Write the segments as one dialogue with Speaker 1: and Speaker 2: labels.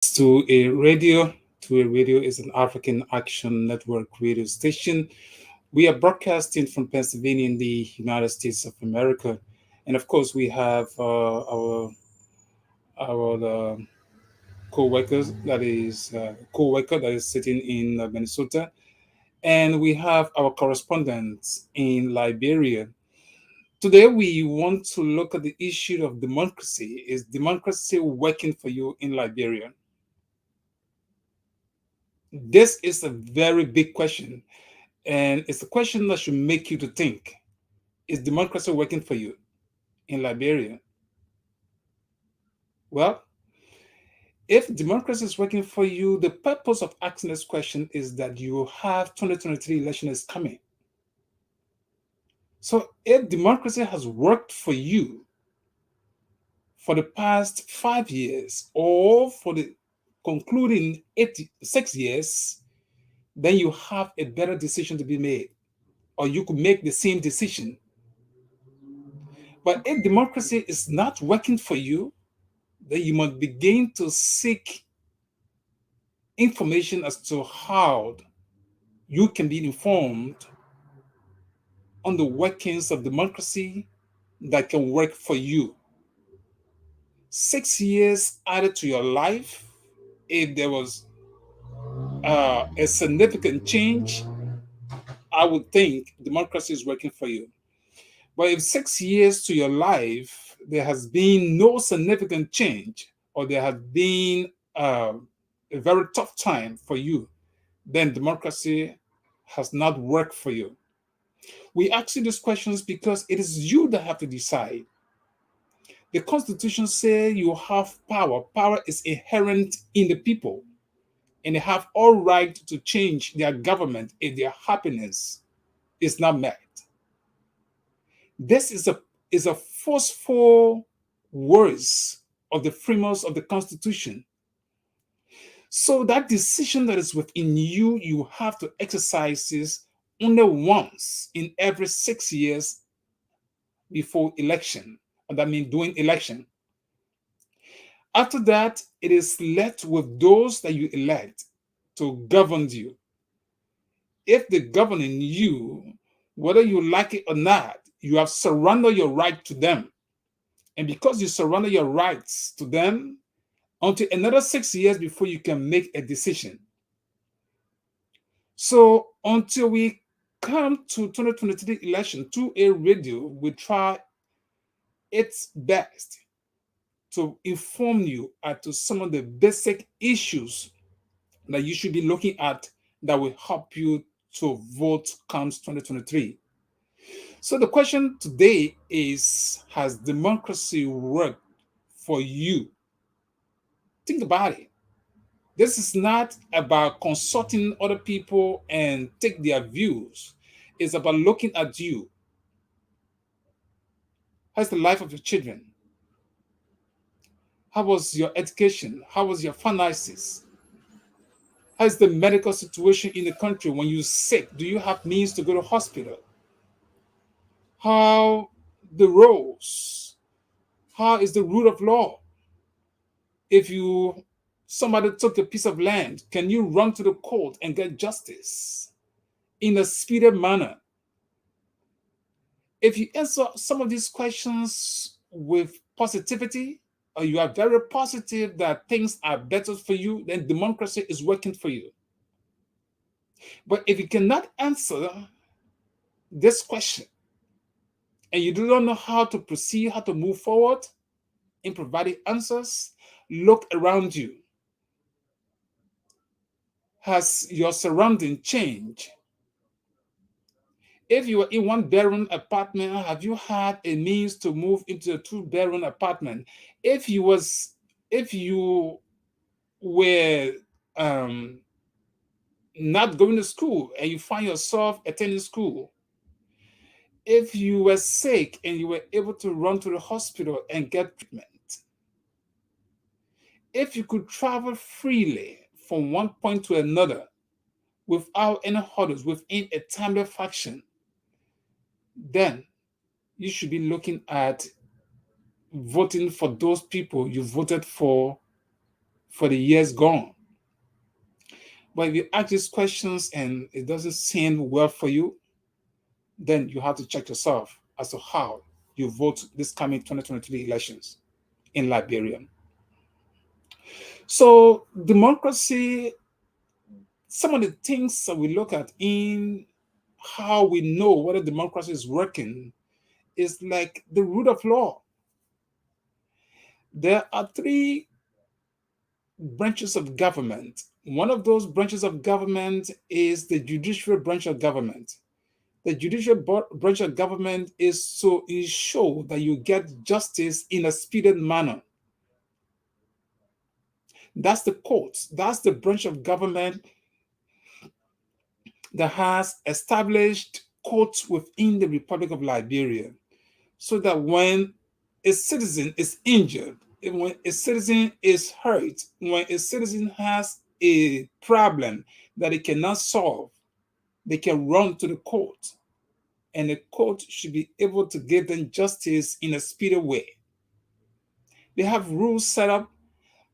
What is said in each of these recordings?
Speaker 1: to a radio. To a radio is an African Action Network radio station. We are broadcasting from Pennsylvania in the United States of America, and of course, we have our co-workers co-worker that is sitting in Minnesota, and we have our correspondents in Liberia. Today, we want to look at the issue of democracy. Is democracy working for you in Liberia? This is a very big question, and it's a question that should make you to think. Is democracy working for you in Liberia? Well, if democracy is working for you, the purpose of asking this question is that you have 2023 election is coming. So if democracy has worked for you for the past 5 years or for the concluding 6 years, then you have a better decision to be made, or you could make the same decision. But if democracy is not working for you, then you must begin to seek information as to how you can be informed on the workings of democracy that can work for you. 6 years added to your life, if there was a significant change, I would think democracy is working for you. But if 6 years to your life, there has been no significant change, or there has been a very tough time for you, then democracy has not worked for you. We ask you these questions because it is you that have to decide. The Constitution says you have power. Power is inherent in the people, and they have all right to change their government if their happiness is not met. This is a forceful words of the framers of the Constitution. So that decision that is within you, you have to exercise this only once in every 6 years before election. And that means during election. After that, it is left with those that you elect to govern you. If they govern you, whether you like it or not, you have surrendered your right to them. And because you surrender your rights to them, until another 6 years before you can make a decision. So until we come to 2023 election, to a radio will try its best to inform you as to some of the basic issues that you should be looking at that will help you to vote comes 2023. So the question today is, has democracy worked for you? Think about it. This is not about consulting other people and take their views. It's about looking at you. How's the life of your children? How was your education? How was your finances? How's the medical situation in the country when you're sick? Do you have means to go to hospital? How the roads? How is the rule of law? If you somebody took a piece of land, can you run to the court and get justice in a speedy manner? If you answer some of these questions with positivity, or you are very positive that things are better for you, then democracy is working for you. But if you cannot answer this question and you do not know how to proceed, how to move forward in providing answers, look around you. Has your surrounding changed? If you are in one bedroom apartment, have you had a means to move into a two-bedroom apartment? If you were not going to school and you find yourself attending school, if you were sick and you were able to run to the hospital and get treatment, if you could travel freely from one point to another without any hurdles within a timely fashion, then you should be looking at voting for those people you voted for for the years gone. But if you ask these questions and it doesn't seem well for you, then you have to check yourself as to how you vote this coming 2023 elections in Liberia. So, democracy, some of the things that we look at in how we know whether democracy is working is like the rule of law. There are three branches of government. One of those branches of government is the judicial branch of government. The judicial branch of government is to ensure that you get justice in a speeded manner. That's the courts. That's the branch of government that has established courts within the Republic of Liberia, so that when a citizen is injured, when a citizen is hurt, when a citizen has a problem that it cannot solve, they can run to the court, and the court should be able to give them justice in a speedy way. They have rules set up,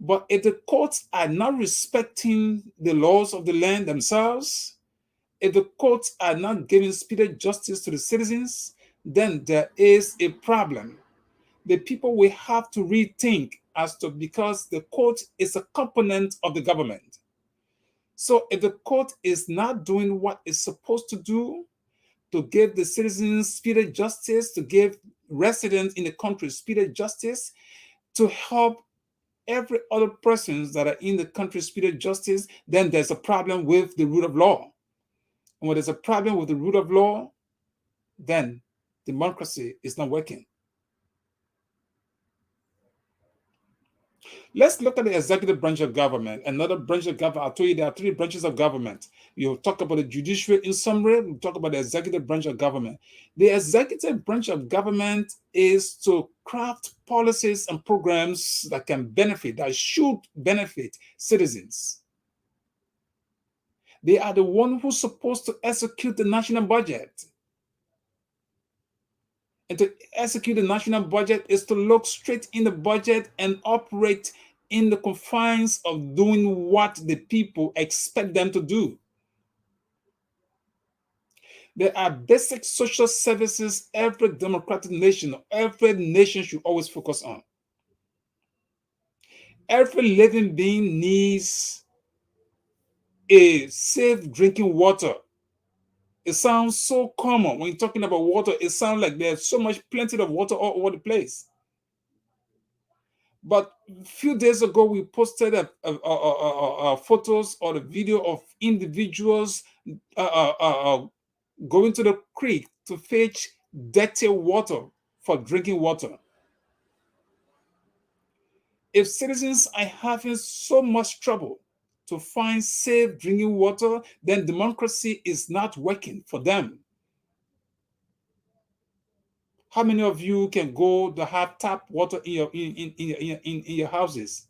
Speaker 1: but if the courts are not respecting the laws of the land themselves, if the courts are not giving speedy justice to the citizens, then there is a problem. The people will have to rethink as to, because the court is a component of the government. So if the court is not doing what it's supposed to do to give the citizens speedy justice, to give residents in the country speedy justice, to help every other persons that are in the country speedy justice, then there's a problem with the rule of law. And when there's a problem with the rule of law, then democracy is not working. Let's look at the executive branch of government. Another branch of government. I told you there are three branches of government. You talk about the judiciary in summary. We talk about the executive branch of government. The executive branch of government is to craft policies and programs that can benefit, that should benefit citizens. They are the one who's supposed to execute the national budget. And to execute the national budget is to look straight in the budget and operate in the confines of doing what the people expect them to do. There are basic social services every democratic nation, every nation should always focus on. Every living being needs a safe drinking water. It sounds so common when you're talking about water. It sounds like there's so much plenty of water all over the place. But a few days ago, we posted photos or the video of individuals going to the creek to fetch dirty water for drinking water. If citizens are having so much trouble to find safe drinking water, then democracy is not working for them. How many of you can go to have tap water in your houses?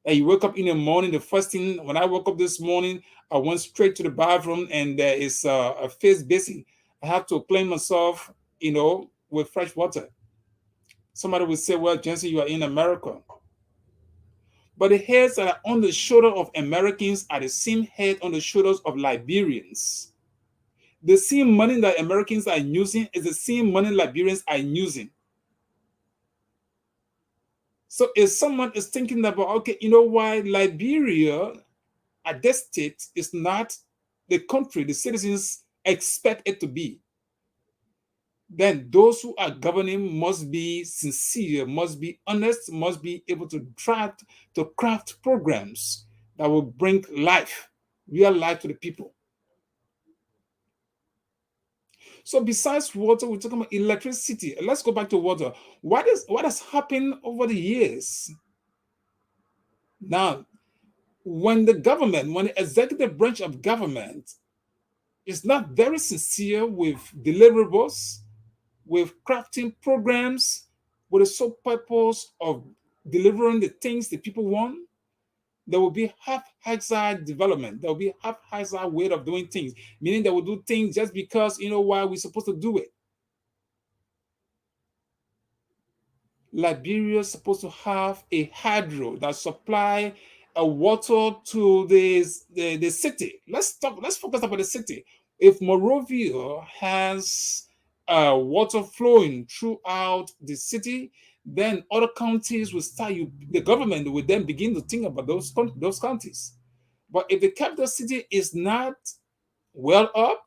Speaker 1: And you wake up in the morning, the first thing, when I woke up this morning, I went straight to the bathroom and there is a face basin. I have to clean myself, with fresh water. Somebody would say, well, Jensen, you are in America. But the heads that are on the shoulder of Americans are the same head on the shoulders of Liberians. The same money that Americans are using is the same money Liberians are using. So if someone is thinking about, okay, you know why Liberia at this state is not the country the citizens expect it to be, then those who are governing must be sincere, must be honest, must be able to craft programs that will bring life, real life to the people. So besides water, we're talking about electricity. Let's go back to water. What has happened over the years? Now, when the executive branch of government is not very sincere with deliverables, with crafting programs, with the sole purpose of delivering the things the people want, there will be haphazard development. There will be haphazard way of doing things, meaning they will do things just because, why we're supposed to do it. Liberia is supposed to have a hydro that supply water to the city. Let's focus about the city. If Morovia has water flowing throughout the city, then other counties will start. The government will then begin to think about those counties. But if the capital city is not well up,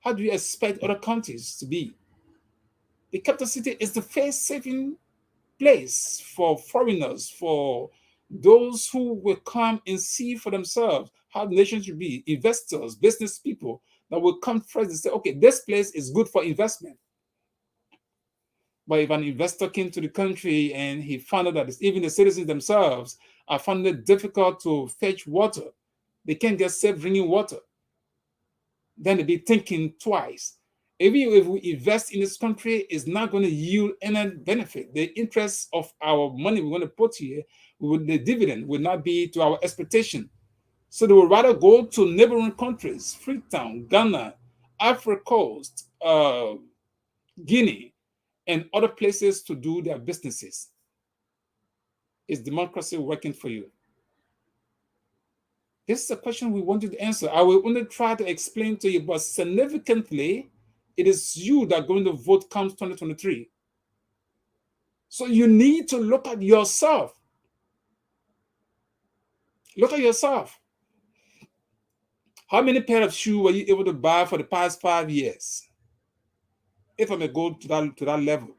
Speaker 1: how do you expect other counties to be? The capital city is the first saving place for foreigners, for those who will come and see for themselves how the nation should be, investors, business people that will come first and say, okay, this place is good for investment. But if an investor came to the country and he found out that even the citizens themselves are finding it difficult to fetch water, they can't get safe drinking water, then they'll be thinking twice. Even if we invest in this country, it's not going to yield any benefit. The interest of our money we're going to put here, the dividend will not be to our expectation. So they would rather go to neighboring countries, Freetown, Ghana, Africa Coast, Guinea, and other places to do their businesses. Is democracy working for you? This is a question we want you to answer. I will only try to explain to you, but significantly, it is you that are going to vote comes 2023. So you need to look at yourself. Look at yourself. How many pair of shoes were you able to buy for the past 5 years? If I may go to that level.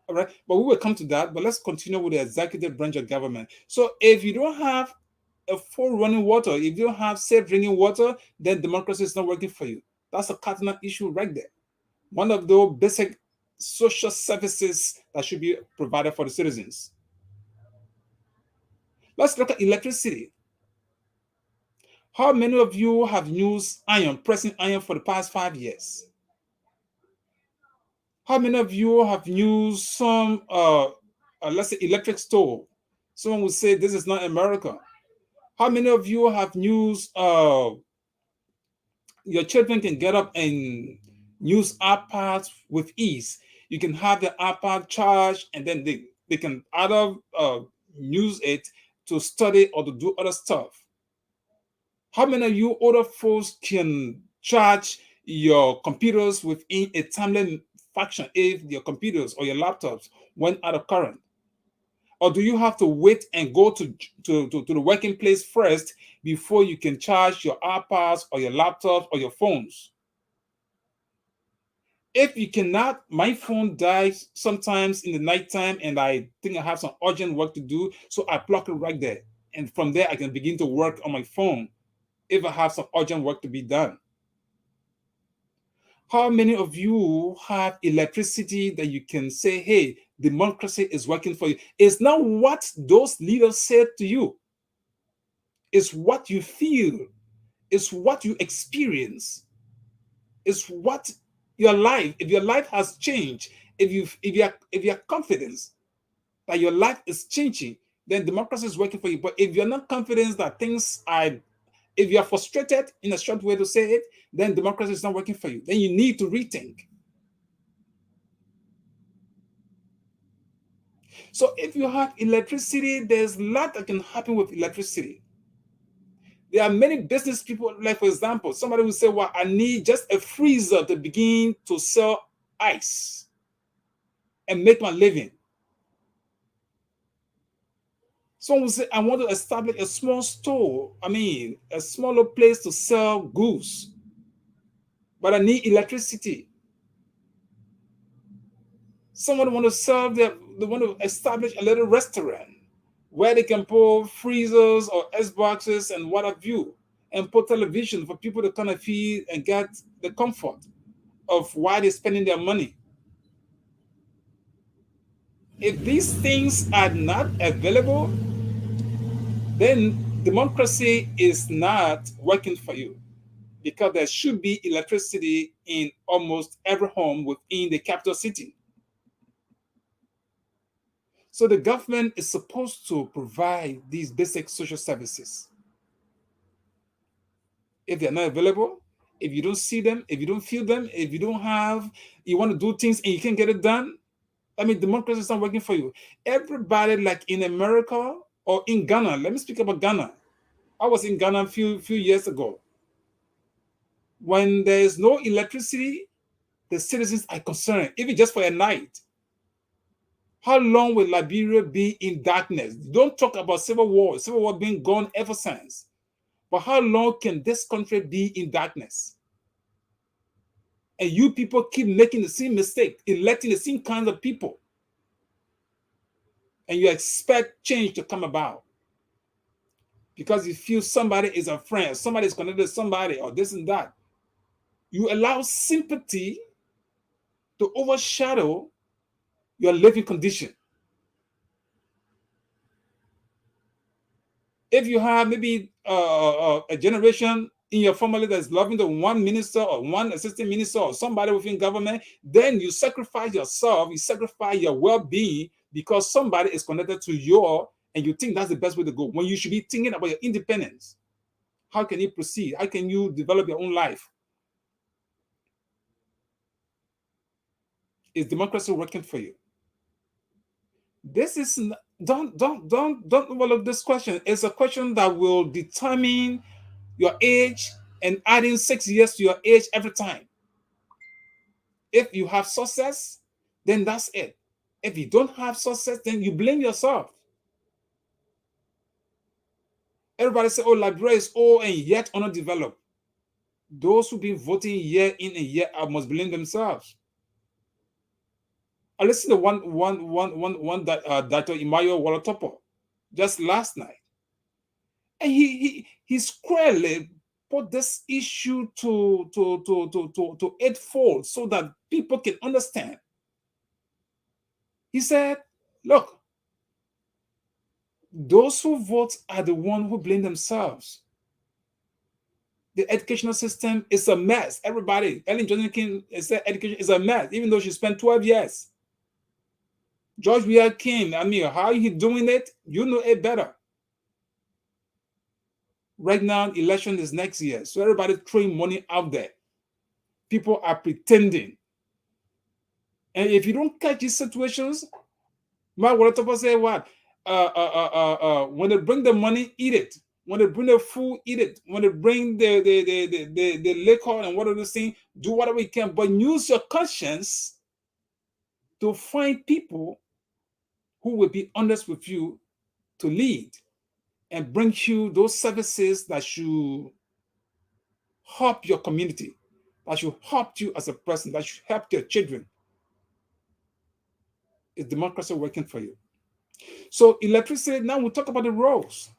Speaker 1: All right. But we will come to that. But let's continue with the executive branch of government. So if you don't have a full running water, if you don't have safe drinking water, then democracy is not working for you. That's a cardinal issue right there. One of those basic social services that should be provided for the citizens. Let's look at electricity. How many of you have used iron, pressing iron for the past 5 years? How many of you have used some, let's say, electric stove? Someone would say this is not America. How many of you have used, your children can get up and use iPads with ease? You can have the iPad charged and then they can either use it to study or to do other stuff. How many of you older folks can charge your computers within a timely fashion if your computers or your laptops went out of current? Or do you have to wait and go to the working place first before you can charge your iPads or your laptops or your phones? If you cannot, my phone dies sometimes in the nighttime and I think I have some urgent work to do, so I plug it right there. And from there, I can begin to work on my phone if I have some urgent work to be done. How many of you have electricity that you can say, hey, democracy is working for you? It's not what those leaders said to you, it's what you feel, it's what you experience, it's what your life, if your life has changed, if you have confidence that your life is changing, then democracy is working for you. But if you're not confident that things are, if you're frustrated in a short way to say it, then democracy is not working for you. Then you need to rethink. So if you have electricity, there's a lot that can happen with electricity. There are many business people, like for example, somebody will say, well, I need just a freezer to begin to sell ice and make my living. Someone will say, I want to establish a small store, a smaller place to sell goods, but I need electricity. Someone want to they want to establish a little restaurant where they can put freezers or Xboxes and what have you, and put television for people to kind of feed and get the comfort of why they're spending their money. If these things are not available, then democracy is not working for you because there should be electricity in almost every home within the capital city. So the government is supposed to provide these basic social services. If they're not available, if you don't see them, if you don't feel them, if you don't have, you want to do things and you can't get it done, I mean, democracy is not working for you. Everybody, like in America or in Ghana, let me speak about Ghana. I was in Ghana a few years ago. When there is no electricity, the citizens are concerned, even just for a night. How long will Liberia be in darkness? Don't talk about civil war being gone ever since. But how long can this country be in darkness? And you people keep making the same mistake, electing the same kinds of people, and you expect change to come about because you feel somebody is a friend, somebody is connected to somebody, or this and that. You allow sympathy to overshadow your living condition. If you have maybe a generation in your family that's loving the one minister or one assistant minister or somebody within government, then you sacrifice yourself, you sacrifice your well-being because somebody is connected to your, and you think that's the best way to go when you should be thinking about your independence. How can you proceed? How can you develop your own life? Is democracy working for you? This is don't overlook this question. It's a question that will determine your age and adding 6 years to your age every time. If you have success, then that's it. If you don't have success, then you blame yourself. Everybody say, oh, Liberia is old and yet undeveloped. Those who've been voting year in and year out must blame themselves. I listened to one that Dr. Imayo Walatopo just last night. And he squarely put this issue to eightfold so that people can understand. He said, look, those who vote are the ones who blame themselves. The educational system is a mess. Everybody, Ellen Johnson King said education is a mess, even though she spent 12 years. George Weah King, I mean, how he doing it? You know it better. Right now, election is next year. So everybody throwing money out there. People are pretending. And if you don't catch these situations, my Walatopo say what? When they bring the money, eat it. When they bring the food, eat it. When they bring the liquor and whatever those things, do whatever you can. But use your conscience to find people who will be honest with you to lead and bring you those services that should help your community, that should help you as a person, that should help your children. Is democracy working for you? So electricity, now we'll talk about the roles.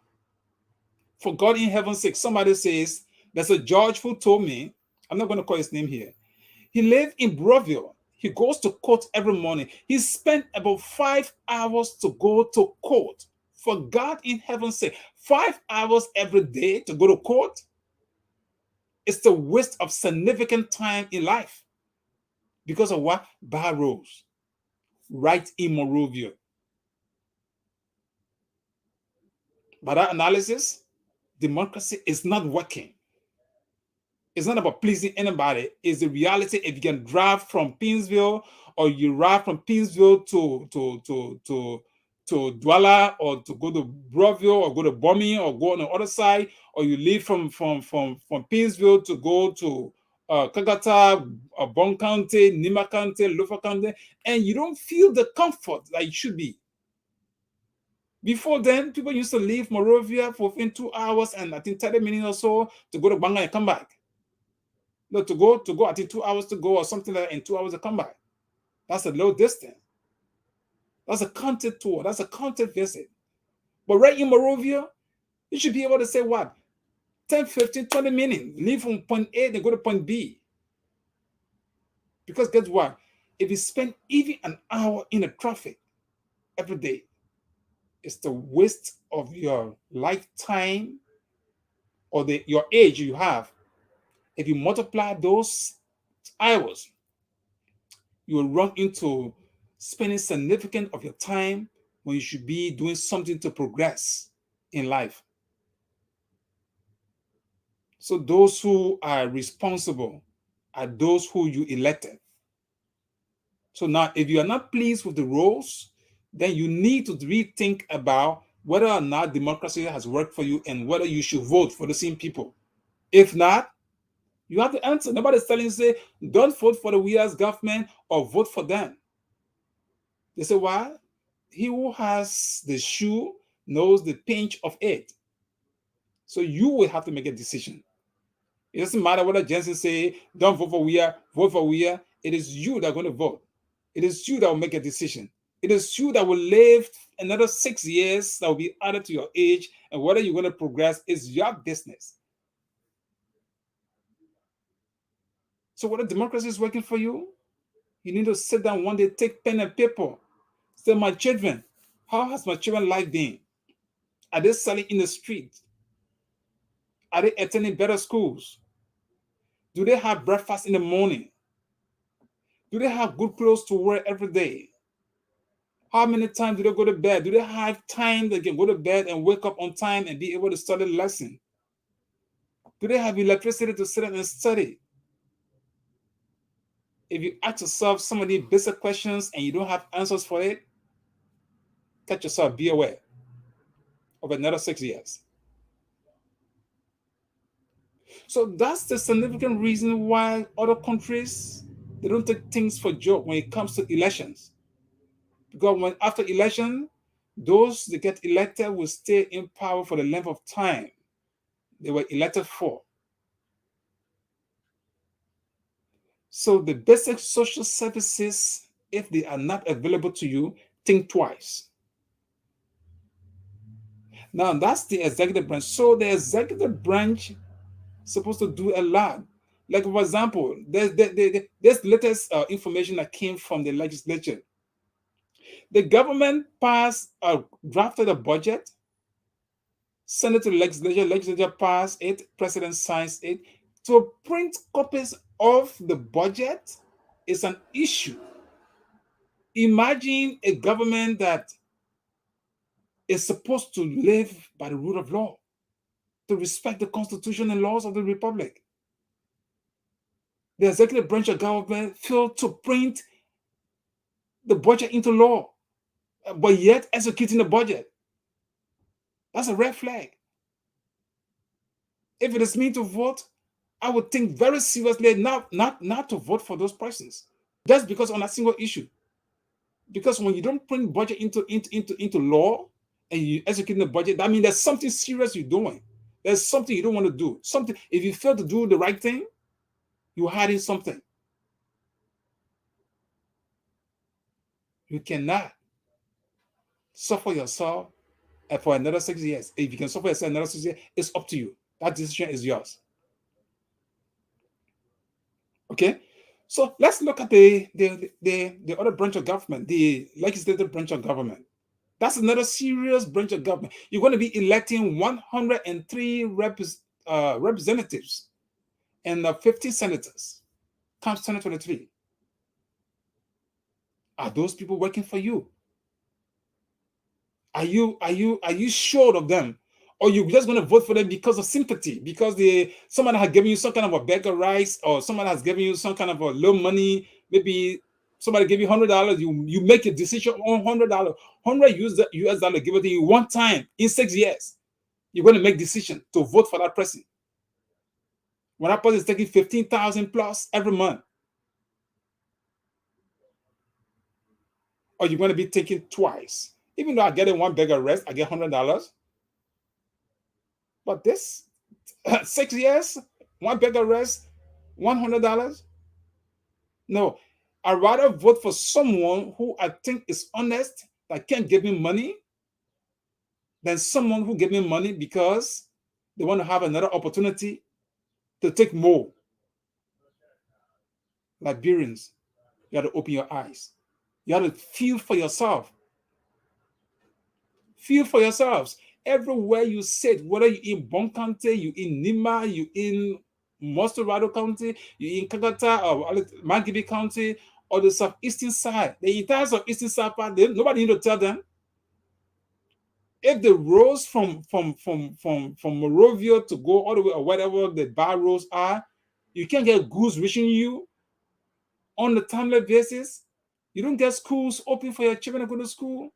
Speaker 1: For God in heaven's sake, somebody says, there's a judge who told me, I'm not going to call his name here. He lived in Broville. He goes to court every morning. He spent about 5 hours to go to court. For God in heaven's sake, 5 hours every day to go to court? It's the waste of significant time in life. Because of what? Bad rules. Right in Monrovia. By that analysis, democracy is not working. It's not about pleasing anybody. It's the reality. If you can drive from Pinsville, or you drive from Pinsville to Douala, or to go to Broville, or go to Bombing, or go on the other side, or you leave from Pinsville to go to Kagata, Bon County, Nima County, Lufa County, and you don't feel the comfort that it should be. Before then, people used to leave Morovia for within 2 hours and I think 30 minutes or so to go to Banga and come back. No, to go, I think 2 hours to go or something like that, in 2 hours to come back. That's a low distance. That's a counted tour. That's a counted visit. But right in Morovia, you should be able to say what? 10, 15, 20 minutes. Leave from point A and go to point B. Because guess what? If you spend even an hour in the traffic every day, it's the waste of your lifetime or your age you have. If you multiply those hours, you will run into spending significant of your time when you should be doing something to progress in life. So those who are responsible are those who you elected. So now, if you are not pleased with the rules, then you need to rethink about whether or not democracy has worked for you and whether you should vote for the same people. If not, you have to answer. Nobody's telling you, say, don't vote for the we as government or vote for them. They say, why? He who has the shoe knows the pinch of it. So you will have to make a decision. It doesn't matter whether Jensen say, don't vote for Weir, vote for Weir. It is you that are going to vote. It is you that will make a decision. It is you that will live another 6 years that will be added to your age, and whether you're going to progress is your business. So whether democracy is working for you, you need to sit down one day, take pen and paper. Say, my children, how has my children's life been? Are they selling in the street? Are they attending better schools? Do they have breakfast in the morning? Do they have good clothes to wear every day? How many times do they go to bed? Do they have time they can go to bed and wake up on time and be able to study the lesson? Do they have electricity to sit and study? If you ask yourself some of these basic questions and you don't have answers for it, catch yourself, be aware of another 6 years. So that's the significant reason why other countries, they don't take things for joke when it comes to elections. Because when after election, those that get elected will stay in power for the length of time they were elected for. So the basic social services, if they are not available to you, think twice. Now that's the executive branch. So the executive branch is supposed to do a lot. Like for example, there's latest information that came from the legislature. The government passed drafted a budget, sent it to the legislature passed it, president signs it. To print copies of the budget is an issue. Imagine a government that is supposed to live by the rule of law, to respect the constitution and laws of the republic. The executive branch of government failed to print the budget into law, but yet executing the budget. That's a red flag. If it is me to vote, I would think very seriously not to vote for those persons. Just because on a single issue. Because when you don't print budget into law and you execute the budget, that means there's something serious you're doing. There's something you don't want to do. Something, if you fail to do the right thing, you're hiding something. You cannot suffer yourself for another 6 years. If you can suffer yourself another 6 years, it's up to you. That decision is yours. Okay? So let's look at the other branch of government, the legislative branch of government. That's another serious branch of government. You're going to be electing 103 representatives and 50 senators. Comes 2023. Are those people working for you? Are you sure of them? Or you just going to vote for them because of sympathy? Because someone has given you some kind of a bag of rice, or someone has given you some kind of a low money, maybe somebody gave you $100, you make a decision on $100, $100 give it to you one time in 6 years. You're going to make decision to vote for that person. When that person is taking 15,000 plus every month, or you're going to be taking twice. Even though I get in one bag of rice, I get $100. But this 6 years, one bag of rice, $100. No, I'd rather vote for someone who I think is honest, that can't give me money, than someone who give me money because they want to have another opportunity to take more. Liberians, you have to open your eyes. You have to feel for yourself. Feel for yourselves. Everywhere you sit, whether you're in Bon County, you in Nima, you in Mostorado County, you in Kagata or Magibi County, or the southeastern side, the entire southeastern side part, nobody need to tell them. If the roads from Morovia to go all the way or whatever the bar roads are, you can't get goods reaching you on the timely basis. You don't get schools open for your children to go to school.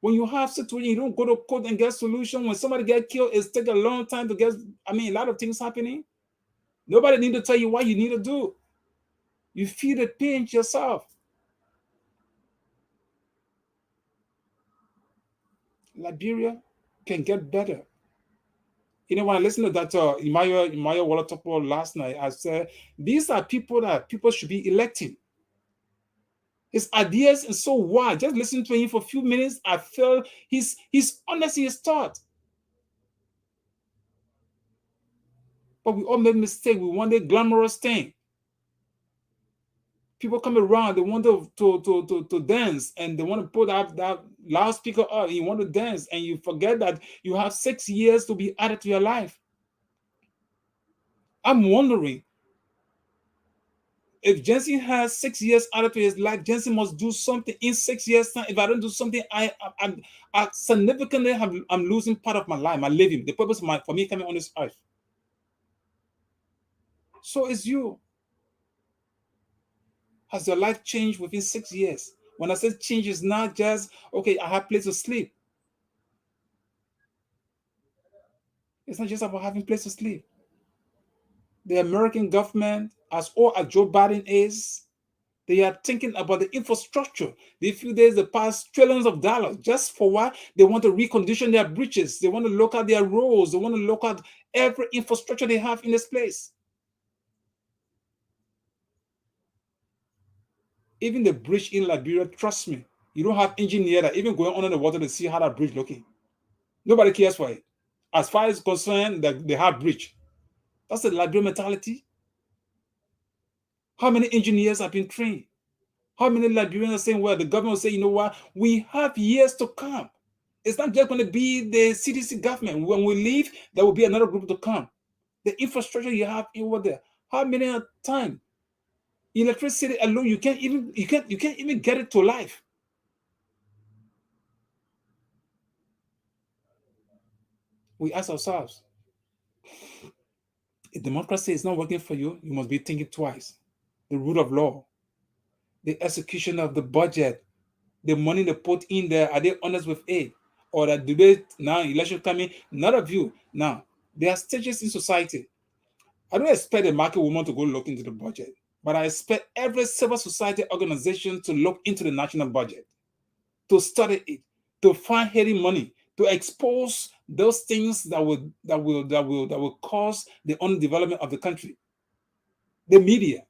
Speaker 1: When you have situation, you don't go to court and get solution. When somebody get killed, it's take a long time to get. I mean, a lot of things happening. Nobody need to tell you what you need to do. You feel the pain yourself. Liberia can get better. When I listened to that Imaya Walatopo last night, I said these are people that people should be electing. His ideas are so wide. Just listen to him for a few minutes, I felt he's honest in his thought. But we all make mistakes. We want a glamorous thing. People come around, they want to dance, and they want to put up that loudspeaker up. You want to dance, and you forget that you have 6 years to be added to your life. I'm wondering if Jensen has 6 years added to his life, Jensen must do something in 6 years' time. If I don't do something, I significantly I'm losing part of my life. I'm living the purpose of for me coming on this earth. So is you. Has your life changed within 6 years? When I say change, it's not just okay, I have place to sleep. It's not just about having place to sleep. The American government, as old as Joe Biden is, they are thinking about the infrastructure. They feel there's the past trillions of dollars just for what they want to recondition their bridges. They want to look at their roads. They want to look at every infrastructure they have in this place. Even the bridge in Liberia, trust me, you don't have engineer that even going under the water to see how that bridge looking. Nobody cares for it. As far as concerned, that they have bridge. That's the Liberian mentality. How many engineers have been trained? How many Liberians are saying, well, the government will say, you know what, we have years to come. It's not just going to be the CDC government. When we leave, there will be another group to come. The infrastructure you have over there. How many times? Electricity alone, you can't even get it to life. We ask ourselves, if democracy is not working for you, you must be thinking twice. The rule of law, the execution of the budget, the money they put in there, are they honest with it? Or that do they now election coming? None of you. Now, there are stages in society. I don't expect a market woman to go look into the budget, but I expect every civil society organization to look into the national budget, to study it, to find hidden money, to expose those things that will cause the underdevelopment of the country. The media.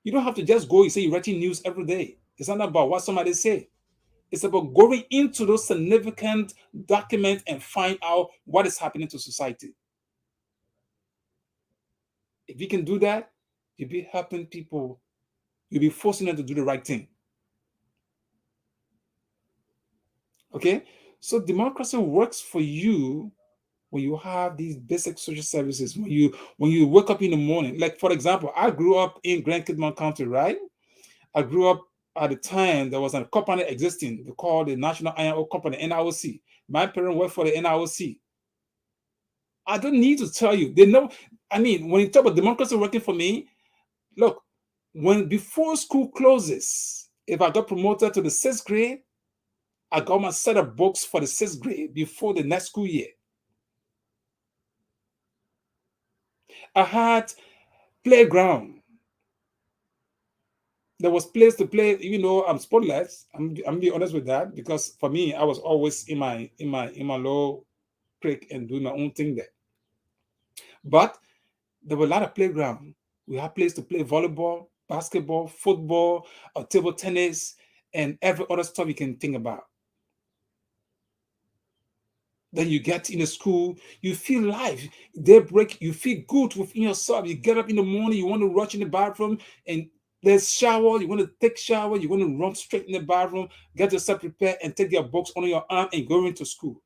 Speaker 1: You don't have to just go and say you're writing news every day. It's not about what somebody say. It's about going into those significant documents and find out what is happening to society. If you can do that, you'll be helping people. You'll be forcing them to do the right thing. Okay? So democracy works for you when you have these basic social services. When you wake up in the morning. Like for example, I grew up in Grand Kidman County, right? I grew up at the time there was a company existing called the National Iron Ore Company, NIOC. My parents worked for the NIOC. I don't need to tell you. They know. I mean, when you talk about democracy working for me, look, when before school closes, if I got promoted to the sixth grade, I got my set of books for the sixth grade before the next school year. I had playground. There was place to play. I'm spotless. I'm being honest with that because for me, I was always in my low creek and doing my own thing there. But there were a lot of playground. We had place to play volleyball, basketball, football, table tennis, and every other stuff you can think about. Then you get in the school, you feel life. Daybreak, you feel good within yourself. You get up in the morning, you want to rush in the bathroom, and there's shower. You want to take shower. You want to run straight in the bathroom, get yourself prepared, and take your books on your arm and go into school.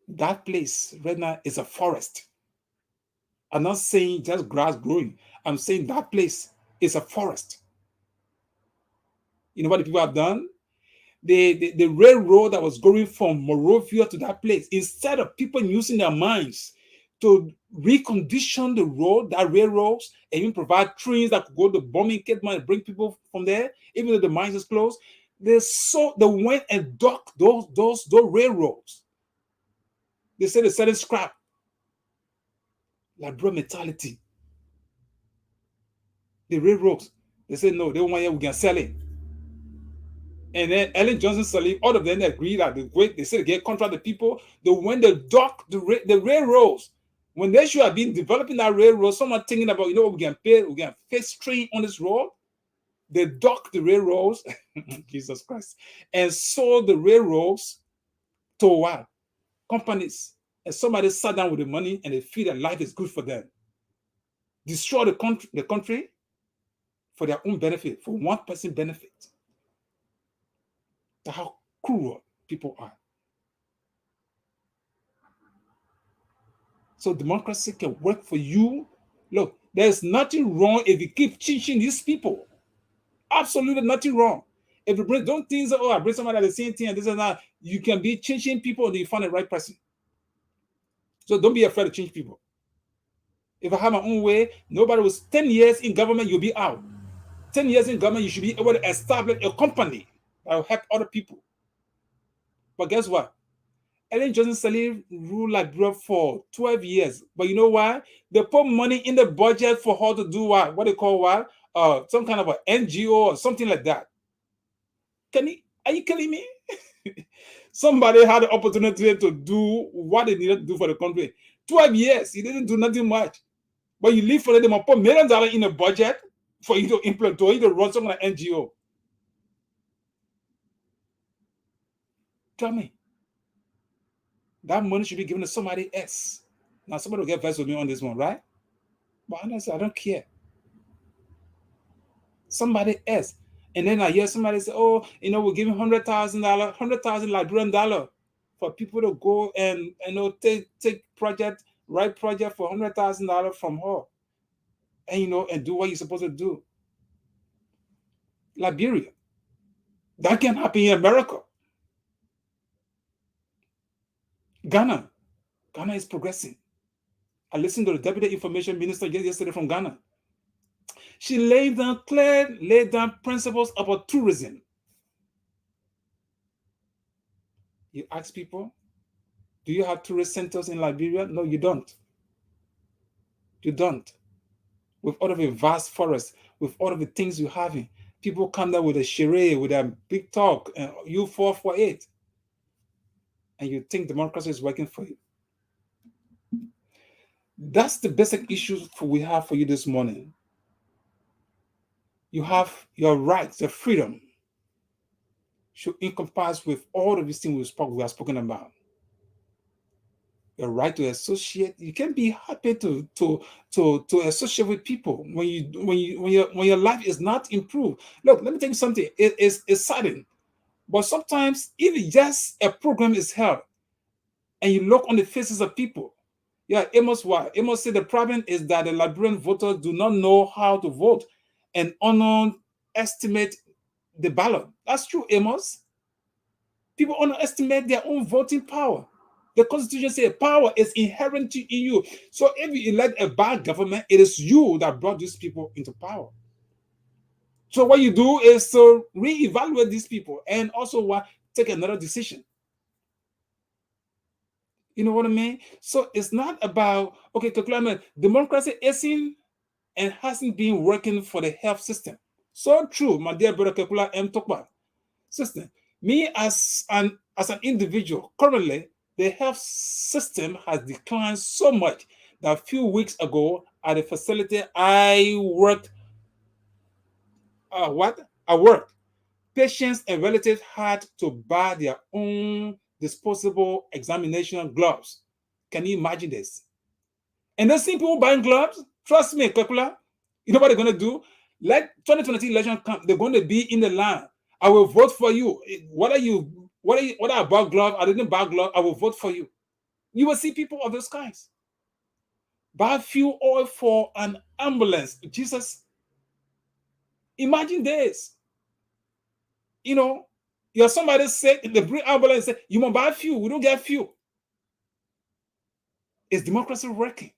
Speaker 1: That place right now is a forest. I'm not saying just grass growing. I'm saying that place is a forest. You know what the people have done? The railroad that was going from Morovia to that place, instead of people using their minds to recondition the road, that railroads, and even provide trains that could go to bombing Kidman and bring people from there, even though the mines is closed. They went and docked those railroads. They said they selling scrap, like bro mentality. The railroads, they said no, they don't want it, we can sell it. And then Ellen Johnson Sirleaf, all of them agreed that they said they get contract the people. They went to dock the railroads. When they should have been developing that railroad, someone thinking about, you know what, we can face train on this road. They docked the railroads, Jesus Christ, and sold the railroads to what? Companies. And somebody sat down with the money and they feel that life is good for them. Destroy the country for their own benefit, for one person benefit. That's how cruel people are. So democracy can work for you. Look, there's nothing wrong if you keep teaching these people. Absolutely nothing wrong. If you don't think that, oh, I bring somebody at the same thing and this and that, you can be changing people until you find the right person. So don't be afraid to change people. If I have my own way, nobody was 10 years in government, you'll be out. 10 years in government, you should be able to establish a company that will help other people. But guess what? Ellen Johnson Sirleaf ruled Liberia for 12 years. But you know why? They put money in the budget for her to do what? What they call what? Some kind of an NGO or something like that. Are you kidding me? Somebody had the opportunity to do what they needed to do for the country. 12 years, he didn't do nothing much. But you leave for them and put $millions in a budget for you to implement, for you to run some kind of NGO. Tell me. That money should be given to somebody else. Now, somebody will get vexed with me on this one, right? But honestly, I don't care. Somebody else. And then I hear somebody say, oh, you know, we're giving $100,000, 100,000 Liberian dollar for people to go and, you know, take right project for $100,000 from her. And, you know, and do what you're supposed to do. Liberia. That can happen in America. Ghana. Ghana is progressing. I listened to the Deputy Information Minister yesterday from Ghana. She laid down principles about tourism. You ask people, do you have tourist centers in Liberia? No, you don't. You don't. With all of the vast forest, with all of the things you have, people come there with a charade, with a big talk, and you fall for it. And you think democracy is working for you. That's the basic issue we have for you this morning. You have your rights, your freedom should encompass with all of these things we have spoken about. Your right to associate. You can be happy to associate with people when your life is not improved. Look, let me tell you something. It's sudden, but sometimes even just a program is held, and you look on the faces of people. Yeah, Amos said the problem is that the Liberian voters do not know how to vote and underestimate the ballot. That's true, Amos. People underestimate their own voting power. The Constitution says power is inherent in you. So if you elect a bad government, it is you that brought these people into power. So what you do is to reevaluate these people and also take another decision. You know what I mean? So it's not about, okay, democracy isn't and hasn't been working for the health system. So true, my dear brother Kekula M. Tokpa. Sister, me as an individual, currently, the health system has declined so much that a few weeks ago at the facility I worked, patients and relatives had to buy their own disposable examination gloves. Can you imagine this? And those same people buying gloves, trust me, Kekula, you know what they're going to do? Let 2020 election come, they're going to be in the line. I will vote for you. What are about gloves? I didn't buy gloves. I will vote for you. You will see people of those kinds. Buy fuel oil for an ambulance. Jesus, imagine this. You know, you're somebody sick, they bring ambulance and say, you must buy fuel. We don't get fuel. Is democracy working?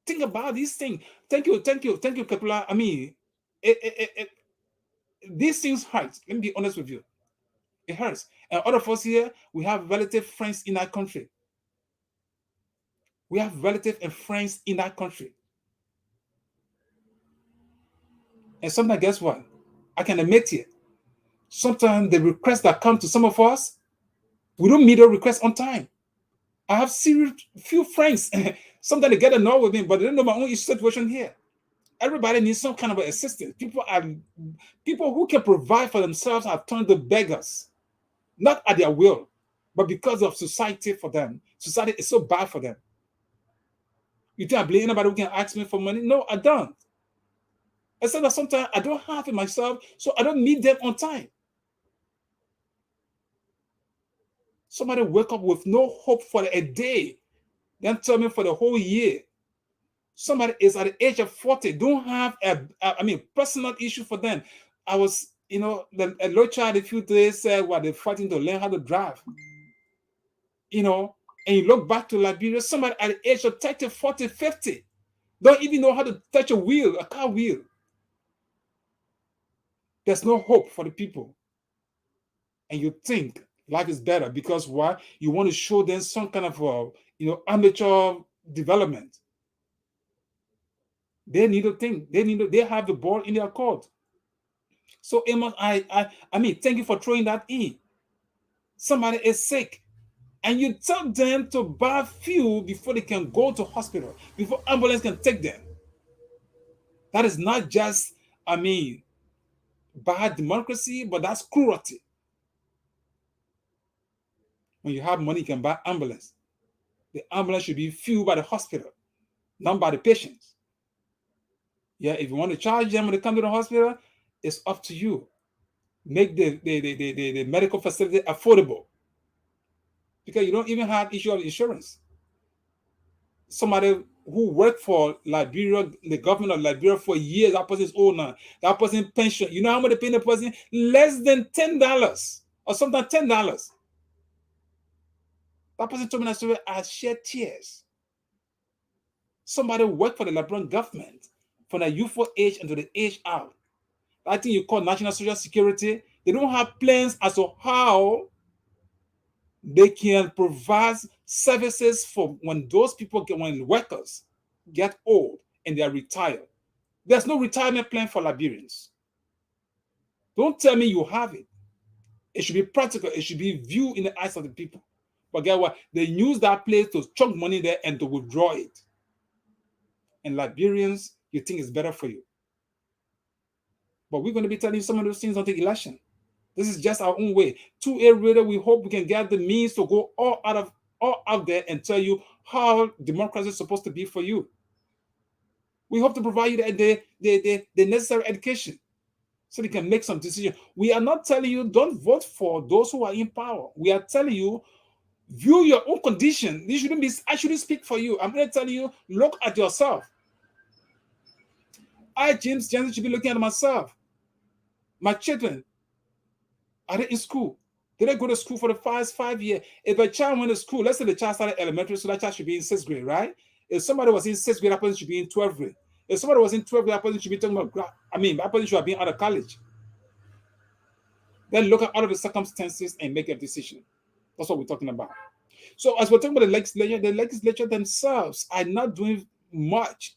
Speaker 1: Think about these things. Thank you, Kapula. I mean, it, these things hurt. Let me be honest with you. It hurts. And all of us here, we have relative friends in that country. We have relative and friends in that country. And sometimes, guess what? I can admit it. Sometimes the requests that come to some of us, we don't meet the request on time. I have serious few friends. Sometimes they get annoyed with me, but they don't know my own situation here. Everybody needs some kind of assistance. People who can provide for themselves are turned to beggars, not at their will, but because of society for them. Society is so bad for them. You think I blame anybody who can ask me for money? No, I don't. I said that sometimes I don't have it myself, so I don't meet them on time. Somebody wake up with no hope for a day, then tell me for the whole year. Somebody is at the age of 40, don't have personal issue for them. I was, a little child a few days said, what, they're fighting to learn how to drive, and you look back to Liberia, somebody at the age of 30, 40, 50, don't even know how to touch a car wheel. There's no hope for the people. And you think life is better because why? You want to show them some kind of, amateur development. They need to think. They have the ball in their court. So Amos, I mean, thank you for throwing that in. Somebody is sick, and you tell them to buy fuel before they can go to hospital, before ambulance can take them. That is not just, bad democracy, but that's cruelty. When you have money, you can buy ambulance. The ambulance should be fueled by the hospital, not by the patients. Yeah, if you want to charge them when they come to the hospital, it's up to you. Make the medical facility affordable because you don't even have issue of insurance. Somebody who worked for Liberia, the government of Liberia for years, that person is old now. That person pension, you know how much they pay the person? Less than $10 or sometimes $10. That person told me that story. I shed tears. Somebody worked for the Liberian government from the youthful age until the age out. I think you call national social security. They don't have plans as to how they can provide services for when those people when workers get old and they are retired. There's no retirement plan for Liberians. Don't tell me you have it. It should be practical. It should be viewed in the eyes of the people. But guess what? They use that place to chunk money there and to withdraw it. And Liberians, you think it's better for you. But we're going to be telling you some of those things until election. This is just our own way. 2A Radio, we hope we can get the means to go all out there and tell you how democracy is supposed to be for you. We hope to provide you the necessary education so they can make some decisions. We are not telling you don't vote for those who are in power. We are telling you view your own condition. This shouldn't be. I shouldn't speak for you. I'm going to tell you look at yourself. I, James Jensen, should be looking at myself. My children, are they in school? Did they go to school for the past 5 years? If a child went to school, let's say the child started elementary, so that child should be in 6th grade, right? If somebody was in 6th grade, that person should be in 12th grade. If somebody was in 12th grade, that person should be talking about, that person should have been out of college. Then look at all of the circumstances and make a decision. That's what we're talking about. So as we're talking about the legislature themselves are not doing much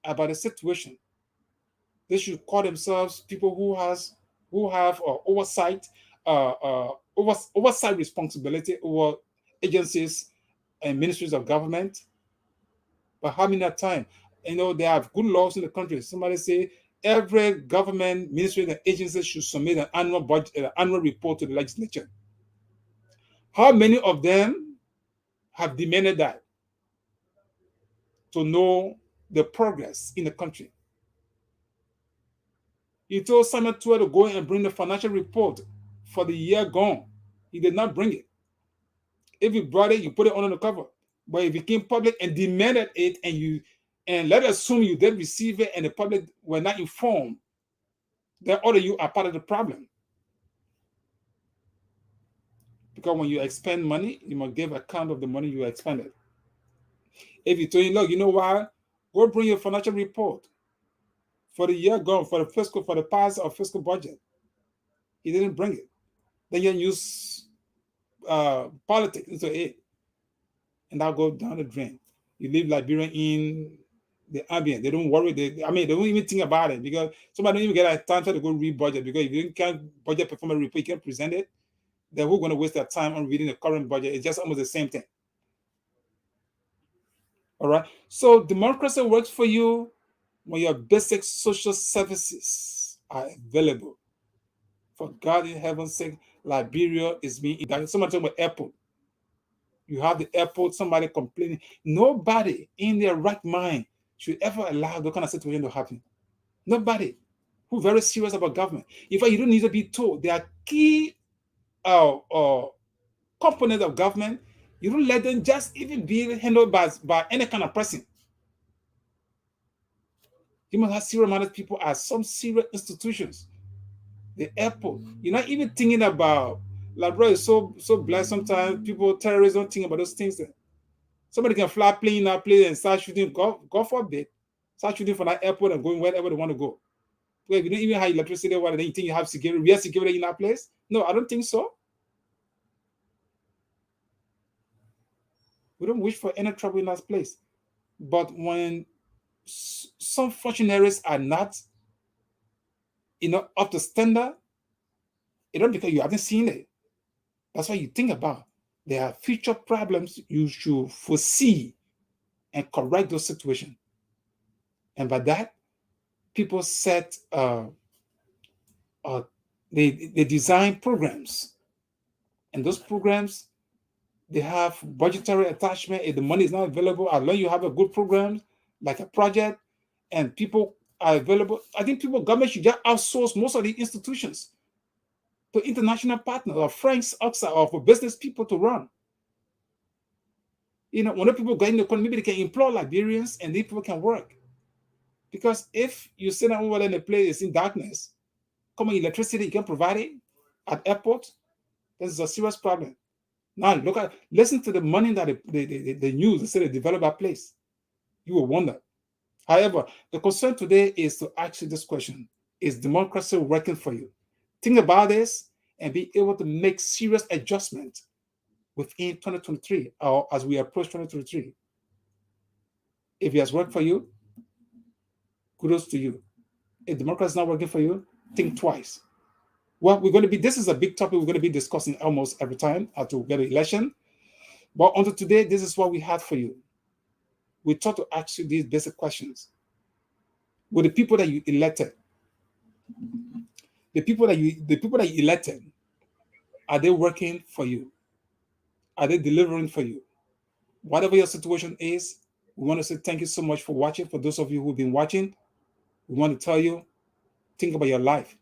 Speaker 1: about the situation. They should call themselves people who have oversight oversight responsibility over agencies and ministries of government. But how many times they have good laws in the country? Somebody say every government ministry and agency should submit an annual budget, annual report to the legislature. How many of them have demanded that to know the progress in the country? He told Samuel Tua to go and bring the financial report for the year gone. He did not bring it. If you brought it, you put it under the cover. But if it came public and demanded it, and let us assume you did receive it and the public were not informed, then all of you are part of the problem. Because when you expend money, you must give account of the money you expended. If you told him, look, you know what? Go bring your financial report for the year gone, for the past or fiscal budget. He didn't bring it. Then you use politics into it, and that'll go down the drain. You leave Liberia in the ambient. They don't worry. They don't even think about it because somebody don't even get a time to go read budget because if you can't budget performance report, you can't present it. Then we're going to waste their time on reading the current budget. It's just almost the same thing. All right. So democracy works for you when your basic social services are available. For God in heaven's sake, Liberia is being indicted. Somebody talking about airport. You have the airport, somebody complaining. Nobody in their right mind should ever allow that kind of situation to happen. Nobody who's very serious about government. In fact, you don't need to be told. There are key components of government. You don't let them just even be handled by any kind of person. You must have serious minded people at some serious institutions. The airport. You're not even thinking about Liberia is so blessed sometimes. People, terrorists don't think about those things. Somebody can fly plane in that place and start shooting. God forbid. Start shooting from that airport and going wherever they want to go. Because if you don't even have electricity, then you think you have security, real security in that place? No, I don't think so. We don't wish for any trouble in that place. But when some functionaries are not, up to standard, it don't because you haven't seen it. That's what you think about. There are future problems you should foresee and correct those situations. And by that, people set they design programs, and those programs they have budgetary attachment. If the money is not available, as long as you have a good program like a project, and people are available, I think government should just outsource most of the institutions to international partners or friends outside or for business people to run. When the people go in the economy, maybe they can employ Liberians and these people can work. Because if you sit down over there in a place it's in darkness, common electricity, you can provide it at airport, this is a serious problem. Now listen to the money that they use to say they develop that place. You will wonder. However, the concern today is to ask you this question: is democracy working for you? Think about this and be able to make serious adjustments within 2023 or as we approach 2023. If it has worked for you, kudos to you. If democracy is not working for you, think twice. Well, this is a big topic we're going to be discussing almost every time after we get an election. But until today, this is what we had for you. We thought to ask you these basic questions. With the people that you elected, the people that you elected, are they working for you? Are they delivering for you? Whatever your situation is, we want to say thank you so much for watching. For those of you who've been watching, we want to tell you, think about your life.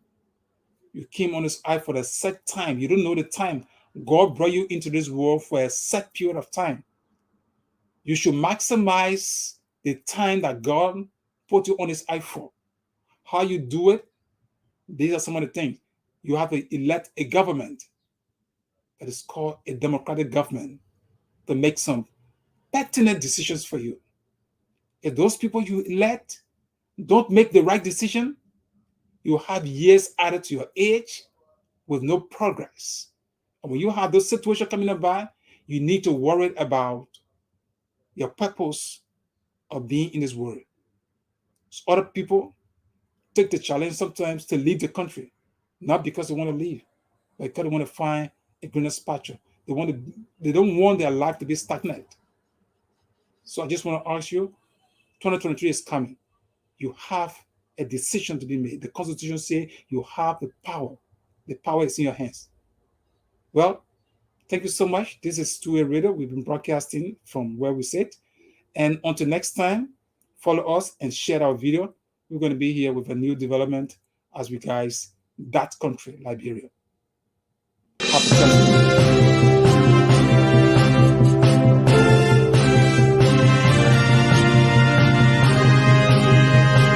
Speaker 1: You came on this earth for a set time. You don't know the time. God brought you into this world for a set period of time. You should maximize the time that God put you on this earth for. How you do it, these are some of the things. You have to elect a government that is called a democratic government to make some pertinent decisions for you. If those people you elect don't make the right decision, you have years added to your age with no progress. And when you have those situations coming about, you need to worry about your purpose of being in this world. So other people take the challenge sometimes to leave the country, not because they want to leave, but because they want to find a greener pasture. They don't want their life to be stagnant. So I just want to ask you, 2023 is coming. You have a decision to be made. The Constitution says you have the power. The power is in your hands. Well, thank you so much. This is Two-Way Radio. We've been broadcasting from where we sit. And until next time, follow us and share our video. We're going to be here with a new development as we guys that country, Liberia.